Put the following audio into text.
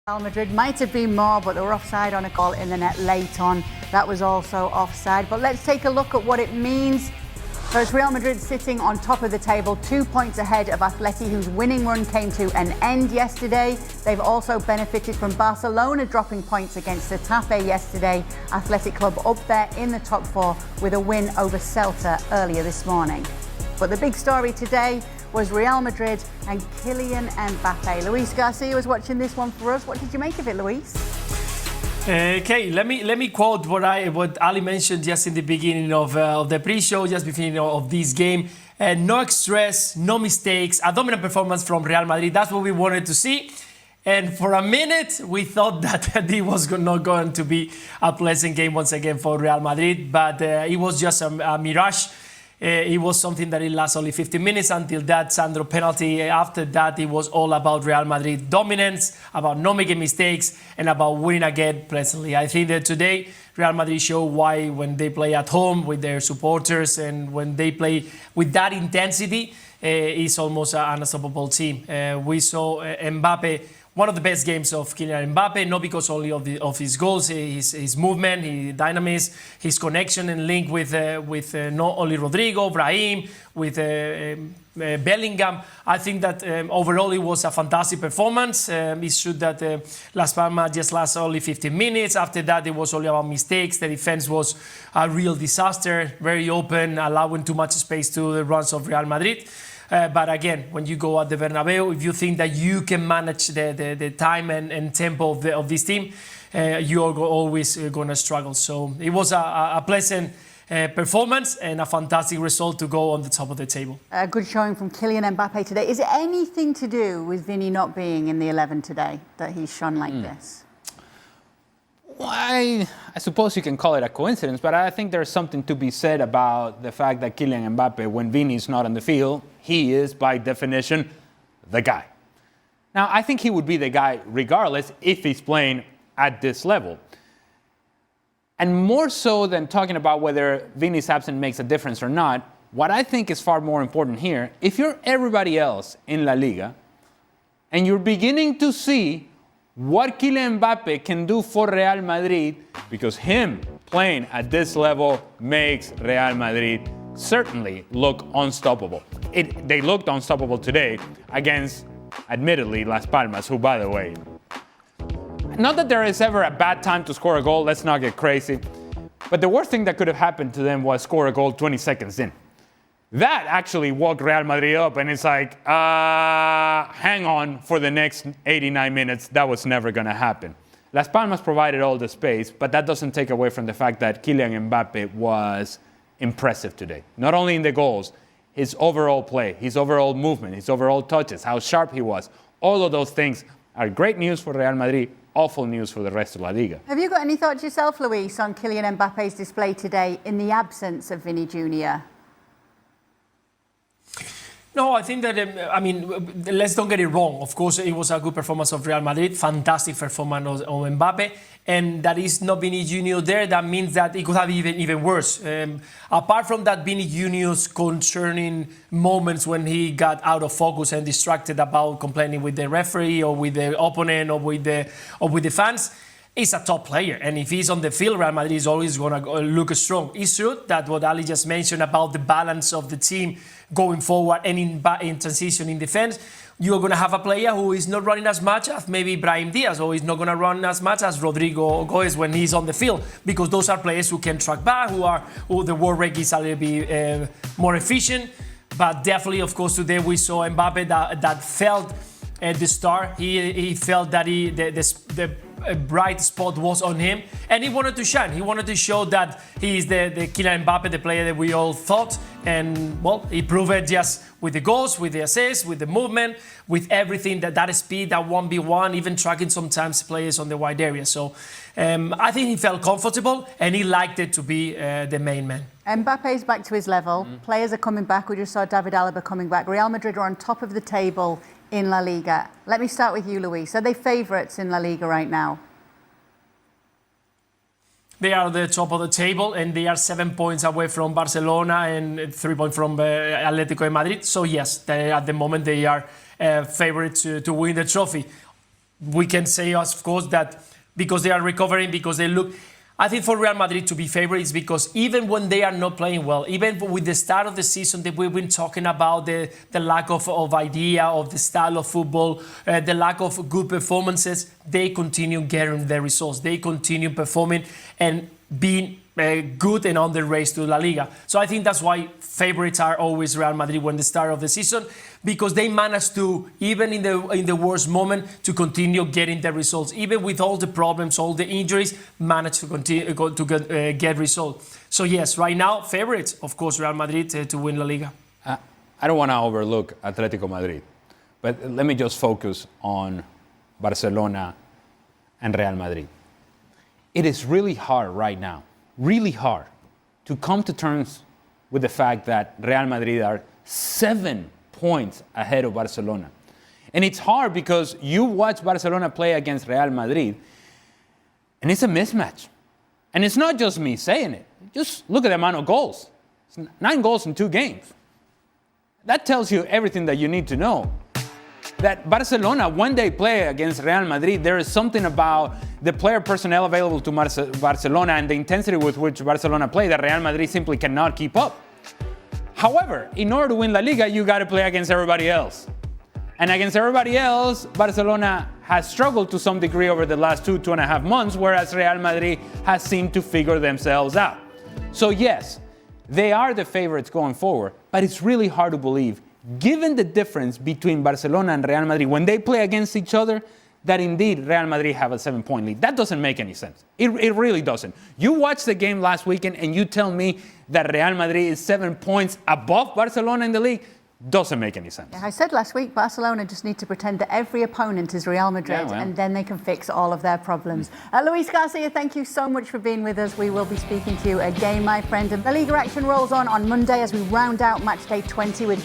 Real Madrid might have been more, but they were offside on a goal in the net late on. That was also offside. But let's take a look at what it means. So it's Real Madrid sitting on top of the table, 2 points ahead of Atleti, whose winning run came to an end yesterday. They've also benefited from Barcelona dropping points against Getafe yesterday. Athletic Club up there in the top four with a win over Celta earlier this morning. But the big story today was Real Madrid and Kylian Mbappé. Luis Garcia was watching this one for us. What did you make of it, Luis? Okay, let me quote what Ali mentioned just in the beginning of the pre-show, just beginning of this game. No stress, no mistakes, a dominant performance from Real Madrid. That's what we wanted to see. And for a minute, we thought that it was not going to be a pleasant game once again for Real Madrid, but it was just a mirage. It was something that it lasted only 50 minutes until that Sandro penalty. After that, it was all about Real Madrid dominance, about not making mistakes, and about winning again pleasantly. I think that today, Real Madrid showed why when they play at home with their supporters and when they play with that intensity, it's almost an unstoppable team. We saw Mbappé, one of the best games of Kylian Mbappé, not because only of his goals, his movement, his dynamism, his connection and link with not only Rodrigo, Brahim, with Bellingham. I think that overall it was a fantastic performance. It's true that Las Palmas just lasted only 15 minutes. After that, it was only about mistakes. The defense was a real disaster, very open, allowing too much space to the runs of Real Madrid. But again, when you go at the Bernabeu, if you think that you can manage the time and tempo of this team, you're always going to struggle. So it was a pleasant performance and a fantastic result to go on the top of the table. A good showing from Kylian Mbappé today. Is it anything to do with Vinny not being in the 11 today that he's shone like this? Well, I suppose you can call it a coincidence, but I think there's something to be said about the fact that Kylian Mbappé, when Vinny's not on the field, he is, by definition, the guy. Now, I think he would be the guy regardless if he's playing at this level. And more so than talking about whether Vinny's absence makes a difference or not, what I think is far more important here, if you're everybody else in La Liga and you're beginning to see what Kylian Mbappé can do for Real Madrid, because him playing at this level makes Real Madrid certainly look unstoppable. They looked unstoppable today against, admittedly, Las Palmas, who, by the way, not that there is ever a bad time to score a goal, let's not get crazy, but the worst thing that could have happened to them was score a goal 20 seconds in. That actually woke Real Madrid up, and it's like, hang on for the next 89 minutes. That was never going to happen. Las Palmas provided all the space, but that doesn't take away from the fact that Kylian Mbappé was impressive today. Not only in the goals, his overall play, his overall movement, his overall touches, how sharp he was. All of those things are great news for Real Madrid, awful news for the rest of La Liga. Have you got any thoughts yourself, Luis, on Kylian Mbappe's display today in the absence of Vinny Jr.? No, I think that, let's don't get it wrong. Of course, it was a good performance of Real Madrid, fantastic performance of Mbappé, and that is not Vinny Jr. there. That means that it could have even worse. Apart from that Vinny Jr.'s concerning moments when he got out of focus and distracted about complaining with the referee or with the opponent or with the fans, he's a top player, and if he's on the field, Real Madrid is always going to look strong. It's true that what Ali just mentioned about the balance of the team going forward and in transition in defense, you're going to have a player who is not running as much as maybe Brahim Diaz, or is not going to run as much as Rodrigo Goes when he's on the field, because those are players who can track back, who the work rate is a little bit more efficient. But definitely, of course, today we saw Mbappé that felt at the start. He felt that the bright spot was on him, and he wanted to shine. He wanted to show that he is the Kylian Mbappé, the player that we all thought. And, well, he proved it just with the goals, with the assists, with the movement, with everything, that speed, that 1v1, even tracking sometimes players on the wide area. So I think he felt comfortable, and he liked it to be the main man. Mbappe's back to his level. Players are coming back. We just saw David Alaba coming back. Real Madrid are on top of the table in La Liga. Let me start with you, Luis. Are they favourites in La Liga right now? They are the top of the table, and they are 7 points away from Barcelona and 3 points from Atletico de Madrid. So yes, at the moment they are favourites to win the trophy. we can say, of course, that because they are recovering, because they look. I think for Real Madrid to be favorites, because even when they are not playing well, even with the start of the season that we've been talking about, the lack of idea, of the style of football, the lack of good performances, they continue getting the results. They continue performing and being good and on the race to La Liga. So I think that's why favorites are always Real Madrid when the start of the season, because they manage to, even in the worst moment, to continue getting the results. Even with all the problems, all the injuries, manage to continue to get results. So yes, right now, favorites, of course, Real Madrid to win La Liga. I don't want to overlook Atletico Madrid, but let me just focus on Barcelona and Real Madrid. It is really hard right now, really hard, to come to terms with the fact that Real Madrid are 7 points ahead of Barcelona. And it's hard because you watch Barcelona play against Real Madrid, and it's a mismatch. And it's not just me saying it. Just look at the amount of goals. It's 9 goals in 2 games. That tells you everything that you need to know. That Barcelona, when they play against Real Madrid, there is something about the player personnel available to Barcelona and the intensity with which Barcelona play that Real Madrid simply cannot keep up. However, in order to win La Liga, you got to play against everybody else. And against everybody else, Barcelona has struggled to some degree over the last 2.5 months, whereas Real Madrid has seemed to figure themselves out. So yes, they are the favorites going forward, but it's really hard to believe, given the difference between Barcelona and Real Madrid when they play against each other, that indeed Real Madrid have a 7-point lead. That doesn't make any sense. It really doesn't. You watched the game last weekend and you tell me that Real Madrid is 7 points above Barcelona in the league? Doesn't make any sense. Yeah, I said last week, Barcelona just need to pretend that every opponent is Real Madrid, and then they can fix all of their problems. Luis Garcia, thank you so much for being with us. We will be speaking to you again, my friend. And the Liga action rolls on Monday as we round out match day 20 with